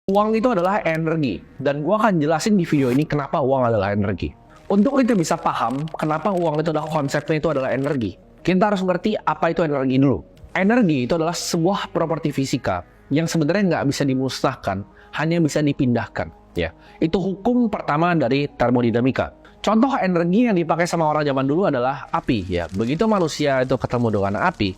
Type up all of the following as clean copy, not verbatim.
Uang itu adalah energi, dan gue akan jelasin di video ini kenapa uang adalah energi. Untuk kita bisa paham kenapa uang itu adalah konsepnya itu adalah energi, kita harus ngerti apa itu energi dulu. Energi itu adalah sebuah properti fisika yang sebenarnya nggak bisa dimusnahkan, hanya bisa dipindahkan. Ya, itu hukum pertama dari termodinamika. Contoh energi yang dipakai sama orang zaman dulu adalah api. Ya, begitu manusia itu ketemu dengan api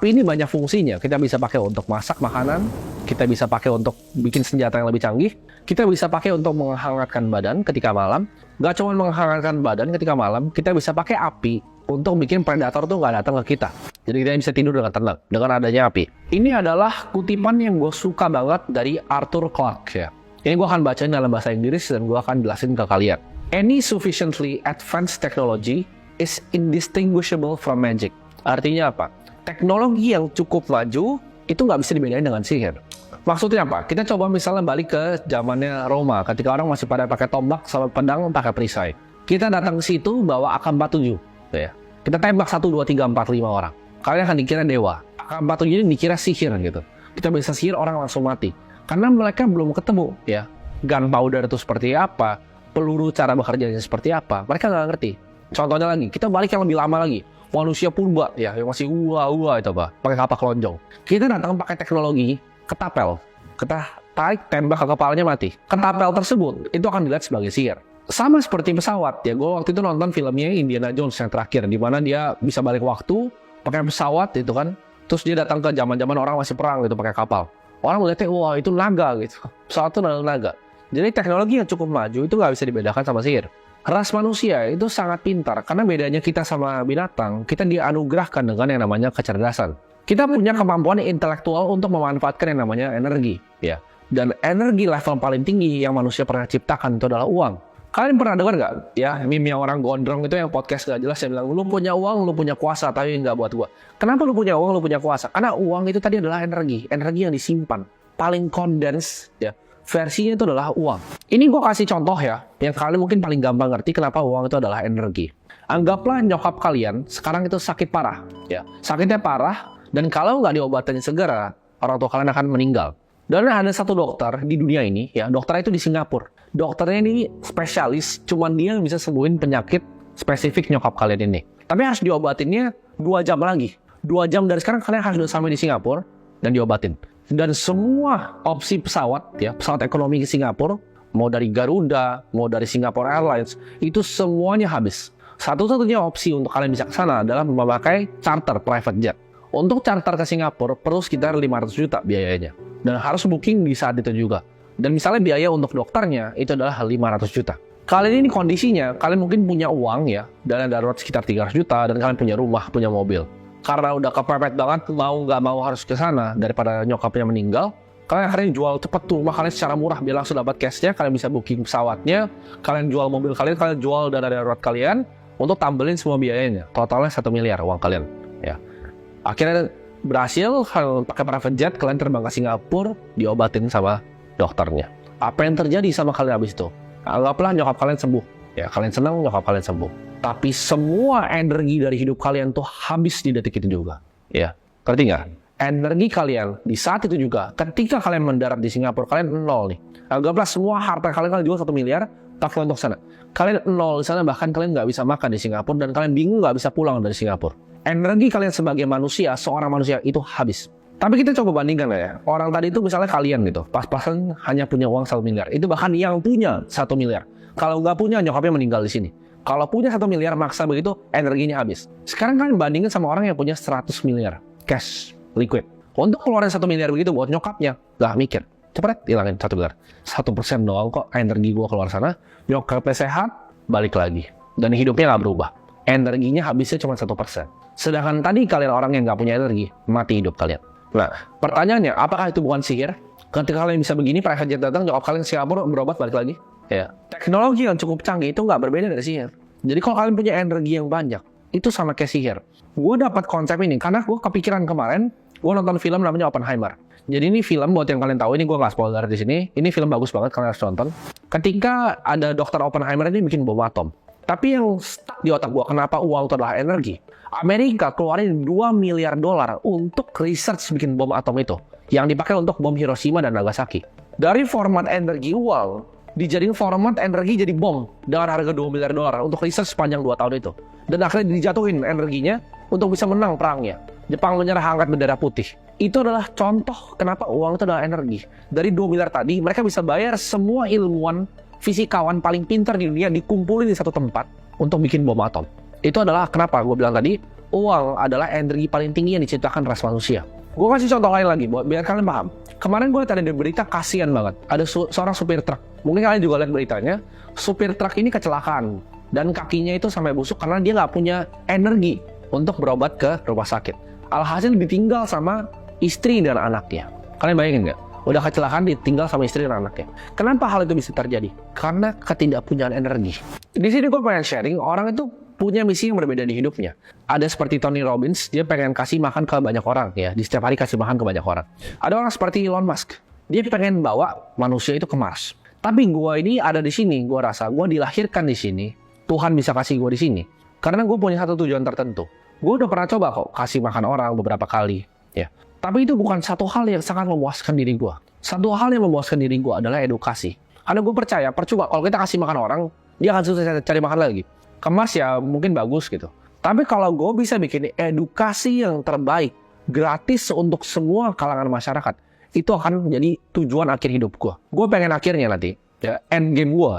ini banyak fungsinya. Kita bisa pakai untuk masak makanan, kita bisa pakai untuk bikin senjata yang lebih canggih, kita bisa pakai untuk menghangatkan badan ketika malam. Gak cuma menghangatkan badan ketika malam, kita bisa pakai api untuk bikin predator tuh gak datang ke kita. Jadi kita bisa tidur dengan tenang dengan adanya api. Ini adalah kutipan yang gue suka banget dari Arthur Clarke ya. Ini gue akan bacain dalam bahasa Inggris dan gue akan jelasin ke kalian. Any sufficiently advanced technology is indistinguishable from magic. Artinya apa? Teknologi yang cukup maju itu nggak bisa dibedain dengan sihir. Maksudnya apa? Kita coba misalnya balik ke zamannya Roma, ketika orang masih pada pakai tombak sama pedang, pakai perisai. Kita datang ke situ bawa AK-47, ya. Kita tembak 1, 2, 3, 4, 5 orang. Kalian akan dikira dewa. AK-47 ini dikira sihir gitu. Kita bisa sihir orang langsung mati. Karena mereka belum ketemu, ya. Gunpowder itu seperti apa, peluru cara bekerjanya seperti apa, mereka nggak ngerti. Contohnya lagi, kita balik yang lebih lama lagi. Manusia purba ya, yang masih itu apa, pakai kapak lonjong. Kita datang pakai teknologi ketapel. Kita tarik tembak ke kepalanya mati. Ketapel tersebut itu akan dilihat sebagai sihir. Sama seperti pesawat ya. Gue waktu itu nonton filmnya Indiana Jones yang terakhir, di mana dia bisa balik waktu pakai pesawat itu kan. Terus dia datang ke zaman-zaman orang masih perang gitu pakai kapal. Orang melihatnya wah itu naga gitu. Pesawat itu naga. Jadi teknologi yang cukup maju itu nggak bisa dibedakan sama sihir. Ras manusia itu sangat pintar, karena bedanya kita sama binatang, kita dianugerahkan dengan yang namanya kecerdasan. Kita punya kemampuan intelektual untuk memanfaatkan yang namanya energi, ya. Dan energi level paling tinggi yang manusia pernah ciptakan itu adalah uang. Kalian pernah dengar nggak, ya, meme yang orang gondrong itu yang podcast nggak jelas yang bilang, lu punya uang, lu punya kuasa, tapi nggak buat gua. Kenapa lu punya uang, lu punya kuasa? Karena uang itu tadi adalah energi yang disimpan, paling kondens, ya. Versinya itu adalah uang. Ini gue kasih contoh ya, yang kalian mungkin paling gampang ngerti kenapa uang itu adalah energi. Anggaplah nyokap kalian sekarang itu sakit parah, ya. Sakitnya parah, dan kalau nggak diobatin segera, orang tua kalian akan meninggal. Dan ada satu dokter di dunia ini, ya, dokternya itu di Singapura. Dokternya ini spesialis, cuman dia yang bisa sembuhin penyakit spesifik nyokap kalian ini. Tapi harus diobatinnya 2 jam lagi. 2 jam dari sekarang kalian harus sampai di Singapura dan diobatin. Dan semua opsi pesawat, ya, pesawat ekonomi ke Singapura, mau dari Garuda, mau dari Singapore Airlines, itu semuanya habis. Satu-satunya opsi untuk kalian bisa ke sana adalah memakai charter private jet. Untuk charter ke Singapura perlu sekitar 500 juta biayanya. Dan harus booking di saat itu juga. Dan misalnya biaya untuk dokternya itu adalah 500 juta. Kalian ini kondisinya, kalian mungkin punya uang ya, dana darurat sekitar 300 juta, dan kalian punya rumah, punya mobil. Karena udah kepepet banget, mau nggak mau harus ke sana daripada nyokapnya meninggal, kalian akhirnya jual cepet tuh rumah kalian secara murah biar langsung dapat cashnya. Kalian bisa booking pesawatnya, kalian jual mobil kalian jual dana darurat kalian untuk tambelin semua biayanya. Totalnya 1 miliar uang kalian. Ya, akhirnya berhasil, kalian pakai private jet, kalian terbang ke Singapura, diobatin sama dokternya. Apa yang terjadi sama kalian habis itu? Anggaplah nyokap kalian sembuh. Ya, kalian senang nyokap kalian sembuh. Tapi semua energi dari hidup kalian tuh habis di detik itu juga. Ya, ngerti nggak? Energi kalian di saat itu juga, ketika kalian mendarat di Singapura, kalian nol nih. Anggaplah semua harta kalian jual 1 miliar, tak untuk sana. Kalian nol di sana, bahkan kalian nggak bisa makan di Singapura, dan kalian bingung nggak bisa pulang dari Singapura. Energi kalian sebagai manusia, seorang manusia itu habis. Tapi kita coba bandingkan ya. Orang tadi itu misalnya kalian gitu, pas-pasan hanya punya uang 1 miliar. Itu bahkan yang punya 1 miliar. Kalau nggak punya, nyokapnya meninggal di sini. Kalau punya 1 miliar maksa begitu, energinya habis. Sekarang kalian bandingin sama orang yang punya 100 miliar cash, liquid. Untuk keluarin 1 miliar begitu buat nyokapnya, gak mikir. Cepet hilangin 1 miliar. 1% doang kok energi gua keluar sana. Nyokapnya sehat, balik lagi. Dan hidupnya gak berubah. Energinya habisnya cuma 1%. Sedangkan tadi kalian orang yang gak punya energi, mati hidup kalian. Nah, pertanyaannya, apakah itu bukan sihir? Ketika kalian bisa begini, private jet datang, nyokap kalian ke Singapura, berobat, balik lagi. Ya, teknologi yang cukup canggih itu nggak berbeda dari sihir. Jadi kalau kalian punya energi yang banyak, itu sama kayak sihir. Gue dapat konsep ini karena gue kepikiran kemarin, gue nonton film namanya Oppenheimer. Jadi ini film buat yang kalian tahu, ini gue nggak spoiler di sini. Ini film bagus banget, kalian harus nonton. Ketika ada dokter Oppenheimer ini bikin bom atom. Tapi yang stuck di otak gue, kenapa uang itu adalah energi? Amerika keluarin $2 miliar untuk research bikin bom atom itu, yang dipakai untuk bom Hiroshima dan Nagasaki. Dari format energi uang, dijadiin format energi jadi bom dengan harga $2 miliar untuk riset sepanjang 2 tahun itu. Dan akhirnya dijatuhin energinya untuk bisa menang perangnya. Jepang menyerah, angkat bendera putih. Itu adalah contoh kenapa uang itu adalah energi. Dari 2 miliar tadi, mereka bisa bayar semua ilmuwan fisikawan paling pintar di dunia dikumpulin di satu tempat untuk bikin bom atom. Itu adalah kenapa gue bilang tadi, uang adalah energi paling tinggi yang diciptakan ras manusia. Gue kasih contoh lain lagi, biar kalian paham. Kemarin gue tadi ada berita, kasihan banget. Ada seorang supir truk. Mungkin kalian juga lihat beritanya. Supir truk ini kecelakaan. Dan kakinya itu sampai busuk karena dia nggak punya energi untuk berobat ke rumah sakit. Alhasil ditinggal sama istri dan anaknya. Kalian bayangin nggak? Udah kecelakaan ditinggal sama istri dan anaknya. Kenapa hal itu bisa terjadi? Karena ketidakpunyaan energi. Di sini gue pengen sharing, orang itu punya misi yang berbeda di hidupnya. Ada seperti Tony Robbins, dia pengen kasih makan ke banyak orang ya, di setiap hari kasih makan ke banyak orang. Ada orang seperti Elon Musk, dia pengen bawa manusia itu ke Mars. Tapi gue ini ada di sini, gue rasa gue dilahirkan di sini, Tuhan bisa kasih gue di sini karena gue punya satu tujuan tertentu. Gue udah pernah coba kok kasih makan orang beberapa kali ya. Tapi itu bukan satu hal yang sangat memuaskan diri gue. Satu hal yang memuaskan diri gue adalah edukasi. Karena gue percaya, percuma kalau kita kasih makan orang, dia akan susah cari makan lagi. Ke Mars ya mungkin bagus gitu. Tapi kalau gue bisa bikin edukasi yang terbaik, gratis untuk semua kalangan masyarakat, itu akan menjadi tujuan akhir hidup gue. Gue pengen akhirnya nanti, ya, end game gue,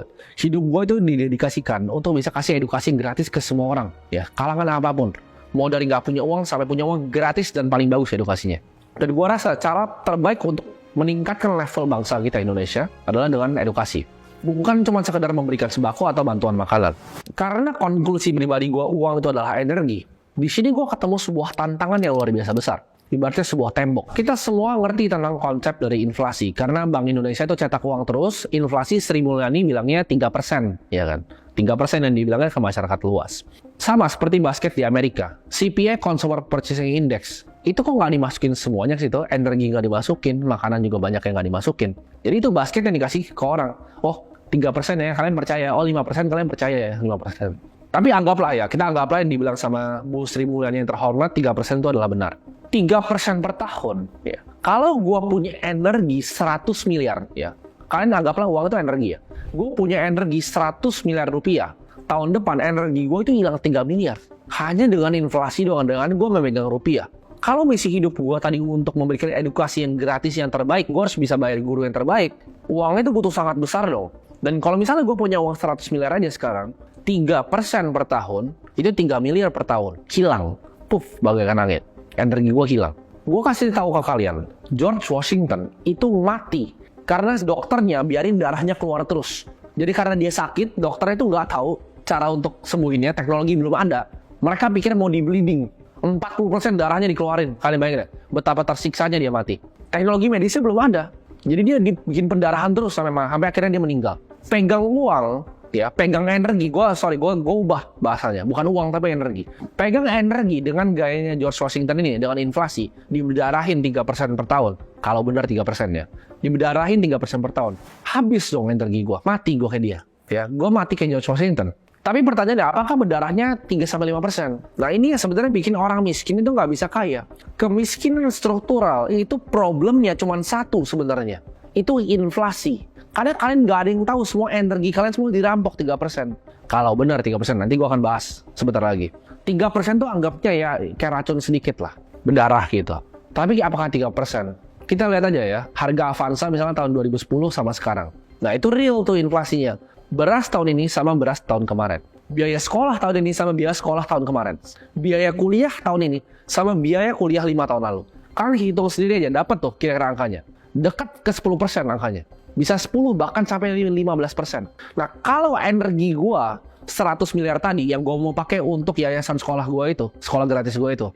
hidup gue itu didedikasikan untuk bisa kasih edukasi gratis ke semua orang, ya, kalangan apapun. Mau dari nggak punya uang sampai punya uang, gratis dan paling bagus edukasinya. Dan gue rasa cara terbaik untuk meningkatkan level bangsa kita Indonesia adalah dengan edukasi. Bukan cuma sekedar memberikan sembako atau bantuan makanan. Karena konklusi pribadi gue, uang itu adalah energi. Di sini gue ketemu sebuah tantangan yang luar biasa besar. Ibaratnya sebuah tembok. Kita semua ngerti tentang konsep dari inflasi. Karena Bank Indonesia itu cetak uang terus, inflasi Sri Mulyani bilangnya 3%. Ya kan? 3% yang dibilangnya ke masyarakat luas. Sama seperti basket di Amerika. CPI, Consumer Purchasing Index. Itu kok nggak dimasukin semuanya ke situ, energi nggak dimasukin, makanan juga banyak yang nggak dimasukin. Jadi itu basket yang dikasih ke orang. Oh, 3% ya, kalian percaya. Oh, 5% kalian percaya ya, 5%. Tapi anggaplah ya, kita anggaplah yang dibilang sama Bu Sri Mulyani yang terhormat, 3% itu adalah benar. 3% per tahun, ya. Kalau gue punya energi 100 miliar, ya. Kalian anggaplah uang itu energi ya. Gue punya energi 100 miliar rupiah. Tahun depan energi gue itu hilang 3 miliar. Hanya dengan inflasi doang, dengan gue memegang rupiah. Kalau misi hidup gue tadi untuk memberikan edukasi yang gratis yang terbaik, gue harus bisa bayar guru yang terbaik. Uangnya itu butuh sangat besar dong. Dan kalau misalnya gue punya uang 100 miliar aja sekarang, 3% per tahun, itu 3 miliar per tahun. Hilang. Puff, bagaikan angin. Energi gue hilang. Gue kasih tahu ke kalian, George Washington itu mati karena dokternya biarin darahnya keluar terus. Jadi karena dia sakit, dokternya itu nggak tahu cara untuk sembuhinnya, teknologi belum ada. Mereka pikir mau di bleeding. 40% darahnya dikeluarin. Kalian bayangin betapa tersiksanya dia mati. Teknologi medisnya belum ada. Jadi dia bikin pendarahan terus sampai akhirnya dia meninggal. Pegang uang, ya, pegang energi. Gue ubah bahasanya. Bukan uang tapi energi. Pegang energi dengan gayanya George Washington ini, dengan inflasi, dibedarahin 3% per tahun. Kalau benar 3% ya. Dibedarahin 3% per tahun. Habis dong energi gue. Mati gue kayak dia. Ya, gue mati kayak George Washington. Tapi pertanyaannya, apakah berdarahnya 3-5%? Nah ini yang sebenarnya bikin orang miskin itu nggak bisa kaya. Kemiskinan struktural itu problemnya cuma satu sebenarnya. Itu inflasi. Karena kalian nggak ada yang tahu, semua energi kalian semua dirampok 3%. Kalau benar 3%, nanti gue akan bahas sebentar lagi. 3% tuh anggapnya ya kayak racun sedikit lah. Berdarah gitu. Tapi apakah 3%? Kita lihat aja ya, harga Avanza misalnya tahun 2010 sama sekarang. Nah itu real tuh inflasinya. Beras tahun ini sama beras tahun kemarin. Biaya sekolah tahun ini sama biaya sekolah tahun kemarin. Biaya kuliah tahun ini sama biaya kuliah 5 tahun lalu. Kalian hitung sendiri aja, dapat tuh kira-kira angkanya. Dekat ke 10% angkanya. Bisa 10 bahkan sampai 15%. Nah kalau energi gua 100 miliar tadi yang gua mau pakai untuk yayasan sekolah gua itu, sekolah gratis gua itu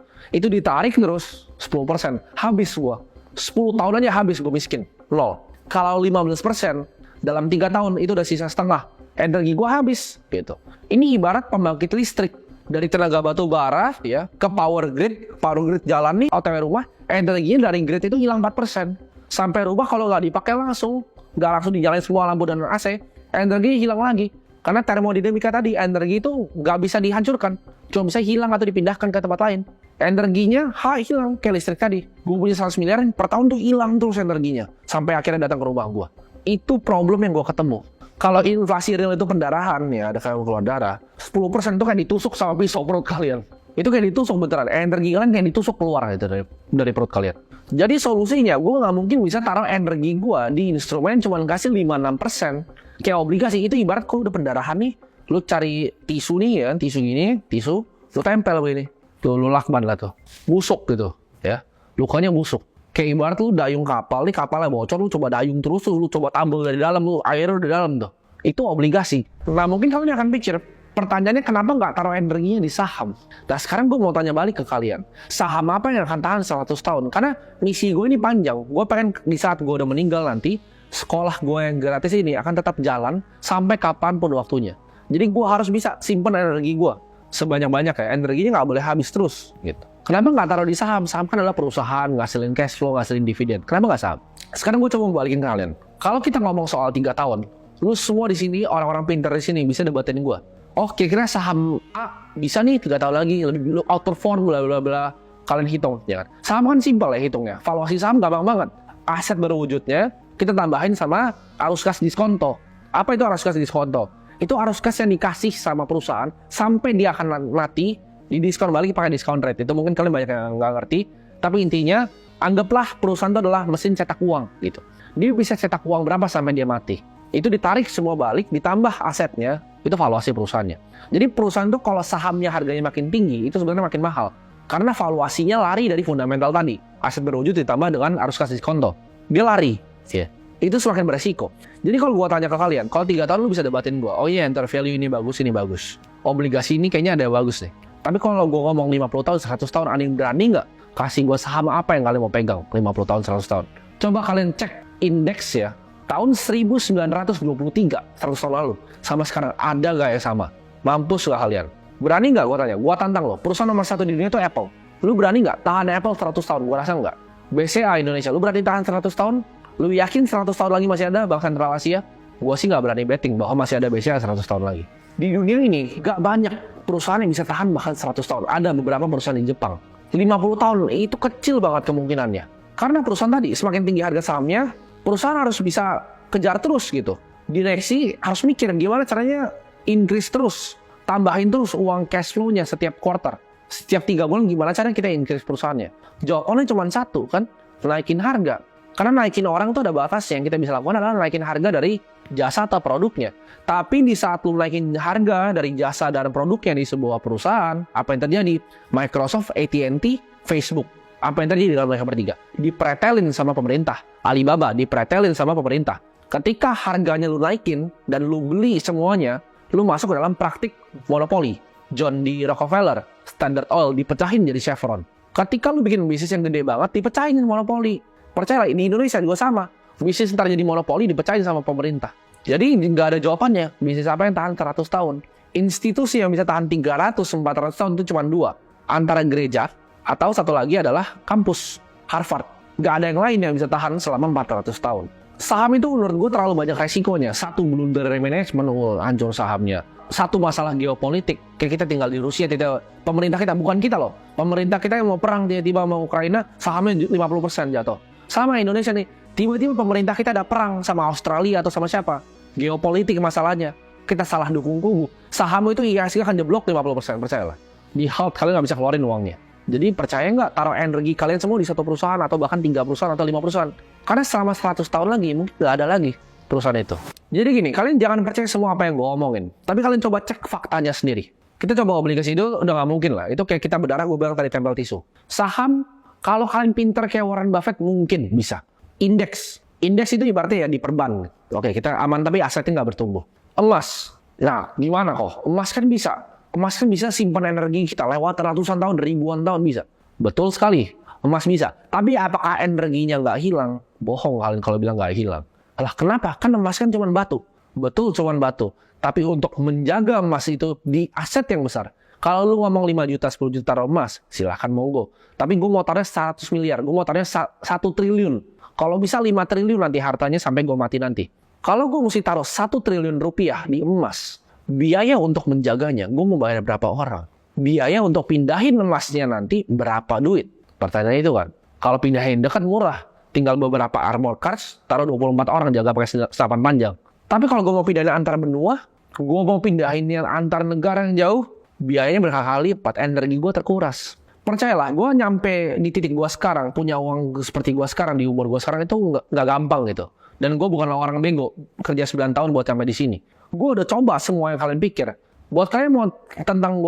ditarik terus 10%. Habis gua. 10 tahun aja habis gua miskin. Lol. Kalau 15%, dalam 3 tahun itu udah sisa setengah. Energi gua habis gitu. Ini ibarat pembangkit listrik dari tenaga batu bara ya ke power grid jalan nih OTW rumah, energinya dari grid itu hilang 4%. Sampai rumah kalau nggak dipakai nggak langsung dinyalain semua lampu dan AC, energi hilang lagi. Karena termodinamika tadi, energi itu nggak bisa dihancurkan, cuma bisa hilang atau dipindahkan ke tempat lain. Energinya hilang kayak listrik tadi. Gue punya 100 miliar per tahun tuh hilang terus energinya. Sampai akhirnya datang ke rumah gue. Itu problem yang gue ketemu. Kalau inflasi real itu pendarahan ya, ada kayak keluar darah. 10% itu kayak ditusuk sama pisau perut kalian. Itu kayak ditusuk beneran. Energi kalian kayak ditusuk keluar gitu dari perut kalian. Jadi solusinya gue nggak mungkin bisa taruh energi gue di instrumen cuma kasih 5-6%. Kayak obligasi itu ibarat kalau udah pendarahan nih. Lu cari tisu nih ya, tisu gini, tisu. Lu tempel begini. Tuh lu lakban lah tuh. Busuk gitu ya. Lukanya busuk. Kayak ibarat lu dayung kapal, nih kapalnya bocor, lu coba dayung terus, lu coba tambal dari dalam, lu airnya di dalam tuh. Itu obligasi. Nah mungkin kalian akan pikir, pertanyaannya kenapa nggak taruh energinya di saham? Nah sekarang gue mau tanya balik ke kalian. Saham apa yang akan tahan 100 tahun? Karena misi gue ini panjang. Gue pengen di saat gue udah meninggal nanti, sekolah gue yang gratis ini akan tetap jalan sampai kapanpun waktunya. Jadi gue harus bisa simpen energi gue sebanyak-banyak ya. Energinya nggak boleh habis terus gitu. Kenapa nggak taruh di saham? Saham kan adalah perusahaan, ngasilin cash flow, ngasilin dividen. Kenapa nggak saham? Sekarang gue coba balikin ke kalian. Kalau kita ngomong soal 3 tahun, lu semua di sini, orang-orang pintar di sini bisa debatin gue. Oh, kira-kira saham A bisa nih 3 tahun lagi, lebih outperform, bla bla bla. Kalian hitung, ya kan? Saham kan simpel ya hitungnya. Valuasi saham gampang banget. Aset berwujudnya, kita tambahin sama arus kas diskonto. Apa itu arus kas diskonto? Itu arus kas yang dikasih sama perusahaan sampai dia akan mati, di diskon balik pakai discount rate. Itu mungkin kalian banyak yang nggak ngerti, tapi intinya anggaplah perusahaan itu adalah mesin cetak uang gitu. Dia bisa cetak uang berapa sampai dia mati. Itu ditarik semua balik, ditambah asetnya, itu valuasi perusahaannya. Jadi perusahaan itu kalau sahamnya harganya makin tinggi, itu sebenarnya makin mahal. Karena valuasinya lari dari fundamental tadi. Aset berwujud ditambah dengan arus kas diskonto. Dia lari. Ya. Itu semakin beresiko. Jadi kalau gue tanya ke kalian, kalau 3 tahun lu bisa debatin gue, oh iya enter value ini bagus, obligasi ini kayaknya ada bagus nih. Tapi kalau gue ngomong 50 tahun, 100 tahun, ada yang berani nggak kasih gue saham apa yang kalian mau pegang 50 tahun, 100 tahun? Coba kalian cek indeks ya, tahun 1923, 100 tahun lalu, sama sekarang ada nggak ya sama? Mampus nggak kalian? Berani nggak gue tanya? Gue tantang lo, perusahaan nomor 1 di dunia itu Apple. Lu berani nggak tahan Apple 100 tahun? Gue rasa nggak. BCA Indonesia, lu berani tahan 100 tahun? Lu yakin 100 tahun lagi masih ada Bank Sentral Asia? Gue sih nggak berani betting bahwa masih ada BCA 100 tahun lagi. Di dunia ini nggak banyak perusahaan yang bisa tahan bahkan 100 tahun. Ada beberapa perusahaan di Jepang. 50 tahun itu kecil banget kemungkinannya. Karena perusahaan tadi semakin tinggi harga sahamnya, perusahaan harus bisa kejar terus gitu. Direksi harus mikir gimana caranya increase terus. Tambahin terus uang cash flow-nya setiap quarter. Setiap 3 bulan gimana caranya kita increase perusahaannya. Jawabannya cuma satu kan, naikin harga. Karena naikin orang tuh ada batasnya. Yang kita bisa lakukan adalah naikin harga dari jasa atau produknya. Tapi di saat lu naikin harga dari jasa dan produknya di sebuah perusahaan, apa yang terjadi? Microsoft, AT&T, Facebook. Apa yang terjadi dalam mereka bertiga? Dipretelin sama pemerintah. Alibaba dipretelin sama pemerintah. Ketika harganya lu naikin dan lu beli semuanya, lu masuk ke dalam praktik monopoli. John D. Rockefeller, Standard Oil dipecahin jadi Chevron. Ketika lu bikin bisnis yang gede banget, dipecahin monopoli. Percayalah, di Indonesia juga sama. Bisnis ntar jadi monopoli dipecahin sama pemerintah. Jadi nggak ada jawabannya. Bisnis apa yang tahan 100 tahun? Institusi yang bisa tahan 300-400 tahun itu cuma 2. Antara gereja atau satu lagi adalah kampus Harvard. Nggak ada yang lain yang bisa tahan selama 400 tahun. Saham itu menurut gue terlalu banyak resikonya. 1 blunder dari manajemen, hancur sahamnya. 1 masalah geopolitik. Kayak kita tinggal di Rusia, pemerintah kita, bukan kita loh. Pemerintah kita yang mau perang tiba-tiba sama Ukraina, sahamnya 50% jatuh. Sama Indonesia nih, tiba-tiba pemerintah kita ada perang sama Australia atau sama siapa. Geopolitik masalahnya. Kita salah dukung kubu. Saham itu IHSG akan jeblok 50%, percayalah. Di halt kalian nggak bisa keluarin uangnya. Jadi percaya nggak taruh energi kalian semua di 1 perusahaan atau bahkan 3 perusahaan atau 5 perusahaan. Karena selama 100 tahun lagi mungkin nggak ada lagi perusahaan itu. Jadi gini, kalian jangan percaya semua apa yang gue omongin. Tapi kalian coba cek faktanya sendiri. Kita coba obligasi itu udah nggak mungkin lah. Itu kayak kita berdarah, gue bilang tadi tempel tisu. Saham, kalau kalian pinter kayak Warren Buffett mungkin bisa. Indeks itu ibaratnya ya di perban. Oke, kita aman tapi asetnya nggak bertumbuh. Emas, nah gimana kok? Emas kan bisa simpan energi kita lewat ratusan tahun, ribuan tahun bisa. Betul sekali, emas bisa. Tapi apakah energinya nggak hilang? Bohong kalian kalau bilang nggak hilang. Alah kenapa? Kan emas kan cuma batu. Betul cuma batu. Tapi untuk menjaga emas itu di aset yang besar. Kalau lu ngomong 5 juta, 10 juta emas, silahkan monggo. Tapi gue mau taruhnya 100 miliar, gue mau taruhnya 1 triliun. Kalau bisa 5 triliun nanti hartanya sampai gue mati nanti. Kalau gue mesti taruh 1 triliun rupiah di emas, biaya untuk menjaganya, gue mau bayar berapa orang? biaya untuk pindahin emasnya nanti berapa duit? Pertanyaannya itu kan. Kalau pindahin dekat murah, tinggal beberapa armor cards, taruh 24 orang jaga pakai senapan panjang. Tapi kalau gue mau pindahin antar benua, gue mau pindahin yang antar negara yang jauh, biayanya berkali-kali lipat, energi gue terkuras. Percayalah, gue nyampe di titik gue sekarang, punya uang seperti gue sekarang, di umur gue sekarang itu nggak gampang gitu. Dan gue bukan orang bego, kerja 9 tahun buat sampai di sini. Gue udah coba semua yang kalian pikir. Buat kalian mau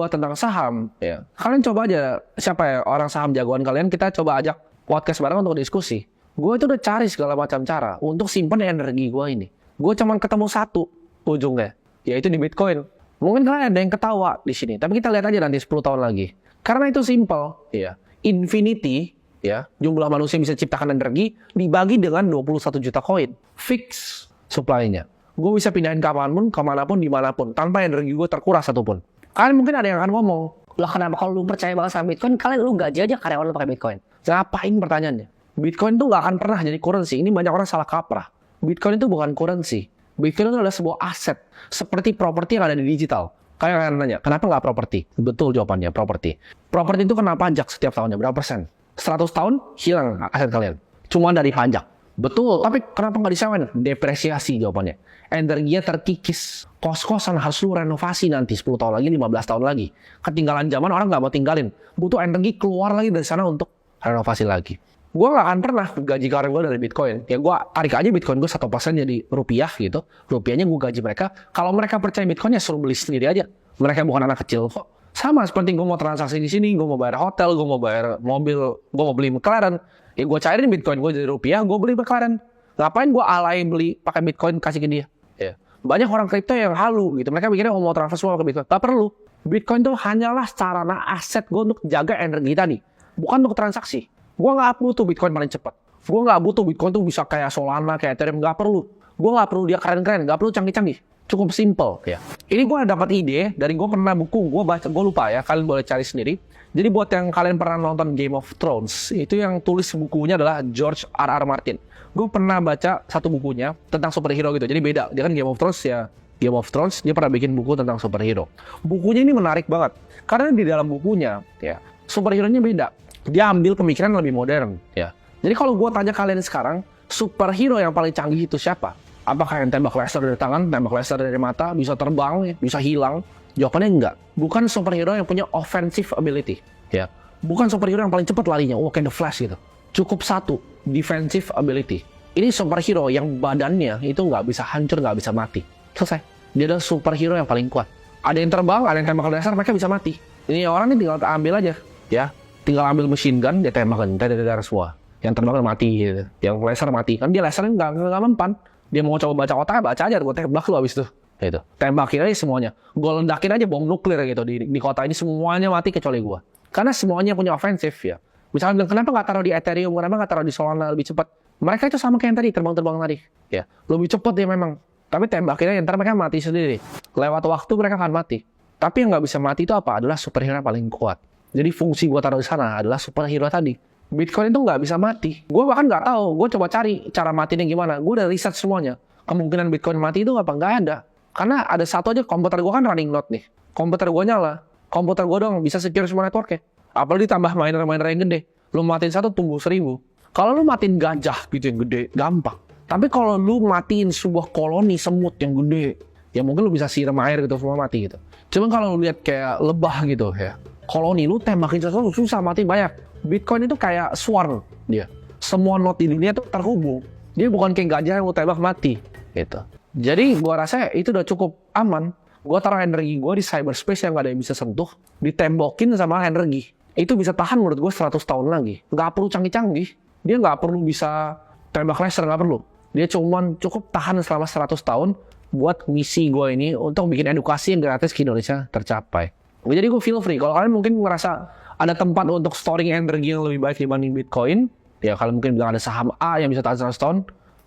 tentang saham, ya, kalian coba aja siapa ya orang saham jagoan kalian, kita coba ajak podcast bareng untuk diskusi. Gue itu udah cari segala macam cara untuk simpan energi gue ini. Gue cuman ketemu satu ujungnya, yaitu di Bitcoin. Mungkin kalian ada yang ketawa di sini, tapi kita lihat aja nanti 10 tahun lagi. Karena itu simple, ya. Infinity, ya, jumlah manusia yang bisa ciptakan energi dibagi dengan 21 juta koin. Fix supply-nya. Gue bisa pindahin kemanapun, dimanapun, tanpa energi gue terkuras satupun. Kalian mungkin ada yang akan ngomong, lah kenapa kalau lu percaya banget sama Bitcoin, kalian lu gaji aja karyawan lu pakai Bitcoin. Ngapain pertanyaannya? Bitcoin itu nggak akan pernah jadi currency. Ini banyak orang salah kaprah. Bitcoin itu bukan currency. Bitcoin itu adalah sebuah aset, seperti properti yang ada di digital. Kalian akan nanya, kenapa nggak properti? Betul jawabannya, properti. Properti itu kena pajak setiap tahunnya, berapa persen? 100 tahun, hilang aset kalian. Cuma dari pajak. Betul, tapi kenapa nggak disewain? Depresiasi jawabannya. Energinya terkikis. Kos-kosan harus lu renovasi nanti 10 tahun lagi, 15 tahun lagi. Ketinggalan zaman orang nggak mau tinggalin. Butuh energi keluar lagi dari sana untuk renovasi lagi. Gue nggak akan pernah gaji karyawan gue dari Bitcoin. Ya gue tarik aja Bitcoin gue 1% jadi rupiah gitu. Rupiahnya gue gaji mereka. Kalau mereka percaya Bitcoin ya suruh beli sendiri aja. Mereka bukan anak kecil kok. Sama seperti gue mau transaksi di sini, gue mau bayar hotel, gue mau bayar mobil, gue mau beli McLaren. Ya gue cairin Bitcoin gue jadi rupiah, gue beli McLaren. Ngapain gue alay beli pakai Bitcoin kasih ke dia? Ya. Banyak orang kripto yang halu gitu. Mereka mikirnya mau transfer semua ke Bitcoin. Tak perlu. Bitcoin itu hanyalah sarana aset gue untuk jaga energi tadi. Bukan untuk transaksi. Gue nggak butuh Bitcoin paling cepat. Gue nggak butuh Bitcoin tuh bisa kayak Solana, kayak Ethereum. Nggak perlu. Gue nggak perlu dia keren-keren. Nggak perlu canggih-canggih. Cukup simple. Ya. Ini gue dapat ide dari gue pernah buku. Gue baca, gue lupa ya. Kalian boleh cari sendiri. Jadi buat yang kalian pernah nonton Game of Thrones, itu yang tulis bukunya adalah George R.R. Martin. Gue pernah baca satu bukunya tentang superhero gitu. Jadi beda. Dia kan Game of Thrones ya. Game of Thrones, dia pernah bikin buku tentang superhero. Bukunya ini menarik banget. Karena di dalam bukunya, ya, superhero-nya beda. Dia ambil pemikiran lebih modern, ya. Jadi kalau gue tanya kalian sekarang, superhero yang paling canggih itu siapa? Apakah yang tembak laser dari tangan, tembak laser dari mata, bisa terbang, bisa hilang? Jawabannya enggak. Bukan superhero yang punya offensive ability, ya. Bukan superhero yang paling cepat larinya, kayak The Flash gitu. Cukup satu, defensive ability. Ini superhero yang badannya itu nggak bisa hancur, nggak bisa mati. Selesai. Dia adalah superhero yang paling kuat. Ada yang terbang, ada yang tembak laser, mereka bisa mati. Ini orang ini tinggal ambil aja, ya. Tinggal ambil machine gun, dia tembakan, dar semua. Yang terbang mati, gitu. Yang laser mati. Kan dia lasernya nggak mempan. Dia mau coba baca otaknya, baca aja, gue tembak lu abis itu. Gitu. Tembakin aja semuanya. Gue ledakin aja bom nuklir gitu di kota ini, semuanya mati kecuali gue. Karena semuanya punya ofensif ya. Misalnya kenapa nggak taruh di Ethereum, kenapa nggak taruh di Solana lebih cepat? Mereka itu sama kayak yang tadi, terbang-terbang tadi. Ya, lebih cepat dia memang. Tapi tembakin aja, ntar mereka mati sendiri. Lewat waktu mereka akan mati. Tapi yang nggak bisa mati itu apa? Adalah superhero yang paling kuat. Jadi fungsi gue taruh di sana adalah superhero tadi. Bitcoin itu nggak bisa mati. Gue bahkan nggak tahu. Gue coba cari cara matinya gimana. Gue udah riset semuanya. Kemungkinan Bitcoin mati itu apa? Nggak ada. Karena ada satu aja, komputer gue kan running node nih. Komputer gue nyala. Komputer gue dong bisa secure semua networknya. Apalagi ditambah miner-miner yang gede. Lu matiin satu tumbuh 1000. Kalau lu matiin gajah gitu yang gede, gampang. Tapi kalau lu matiin sebuah koloni semut yang gede, ya mungkin lu bisa siram air gitu semua mati gitu. Cuma kalau lu lihat kayak lebah gitu ya, koloni lu tembakin sesuatu susah mati banyak. Bitcoin itu kayak swarm dia. Semua node di dunia tuh terhubung. Dia bukan kayak gajah yang lu tembak mati gitu. Jadi gua rasa itu udah cukup aman. Gua taruh energi gua di cyberspace yang gak ada yang bisa sentuh, ditembokin sama energi. Itu bisa tahan menurut gue 100 tahun lagi. Nggak perlu canggih-canggih. Dia nggak perlu bisa tembak laser, nggak perlu. Dia cuman cukup tahan selama 100 tahun buat misi gue ini untuk bikin edukasi yang gratis ke Indonesia tercapai. Jadi gue feel free. Kalau kalian mungkin ngerasa ada tempat untuk storing energi yang lebih baik dibanding Bitcoin, ya kalian mungkin bilang ada saham A yang bisa tahan 100 tahun,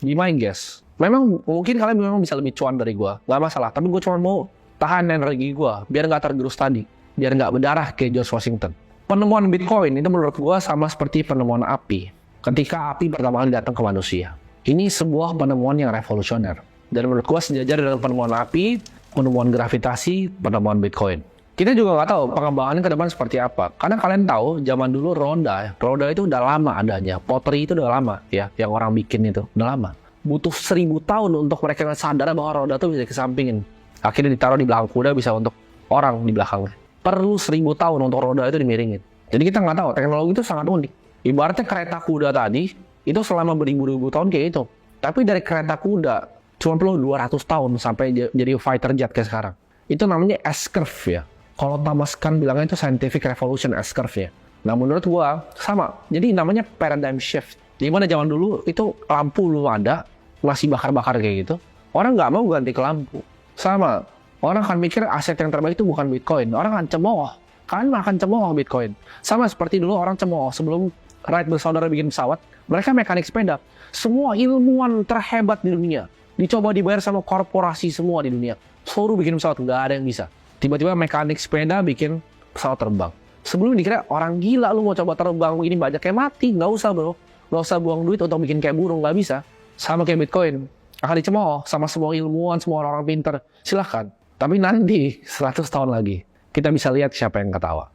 be my guess. Memang mungkin kalian memang bisa lebih cuan dari gue. Nggak masalah. Tapi gue cuma mau tahan energi gue biar nggak tergerus tadi. Biar nggak berdarah kayak George Washington. Penemuan Bitcoin itu menurut gue sama seperti penemuan api. Ketika api pertama kali datang ke manusia. Ini sebuah penemuan yang revolusioner. Dan menurut gue sejajar dengan penemuan api, penemuan gravitasi, penemuan Bitcoin. Kita juga nggak tahu pengembangannya ke depan seperti apa. Karena kalian tahu, zaman dulu roda itu udah lama adanya. Pottery itu udah lama, ya, yang orang bikin itu udah lama. Butuh 1000 tahun untuk mereka sadar bahwa roda itu bisa dikesampingin. Akhirnya ditaruh di belakang kuda, bisa untuk orang di belakangnya. Perlu 1000 tahun untuk roda itu dimiringin. Jadi kita nggak tahu, teknologi itu sangat unik. Ibaratnya kereta kuda tadi, itu selama beribu-ribu tahun kayak itu. Tapi dari kereta kuda, cuma perlu 200 tahun sampai jadi fighter jet kayak sekarang. Itu namanya S-curve ya. Kalau Thomas Kuhn bilangnya itu scientific revolution S-curve ya. Nah menurut gua sama. Jadi namanya paradigm shift. Dimana zaman dulu itu lampu belum ada, masih bakar-bakar kayak gitu. Orang nggak mau ganti ke lampu. Sama. Orang akan mikir aset yang terbaik itu bukan Bitcoin. Orang akan cemooh. Kalian makan cemooh Bitcoin. Sama seperti dulu orang cemooh sebelum Wright bersaudara bikin pesawat. Mereka mekanik sepeda. Semua ilmuwan terhebat di dunia dicoba dibayar sama korporasi semua di dunia. Suruh bikin pesawat, nggak ada yang bisa. Tiba-tiba mekanik sepeda bikin pesawat terbang. Sebelum dikira orang gila lu mau coba terbang begini banyak kayak mati. Nggak usah bro. Nggak usah buang duit untuk bikin kayak burung. Nggak bisa. Sama kayak Bitcoin. Akan dicemooh sama semua ilmuwan, semua orang pinter. Silahkan. Tapi nanti 100 tahun lagi kita bisa lihat siapa yang ketawa.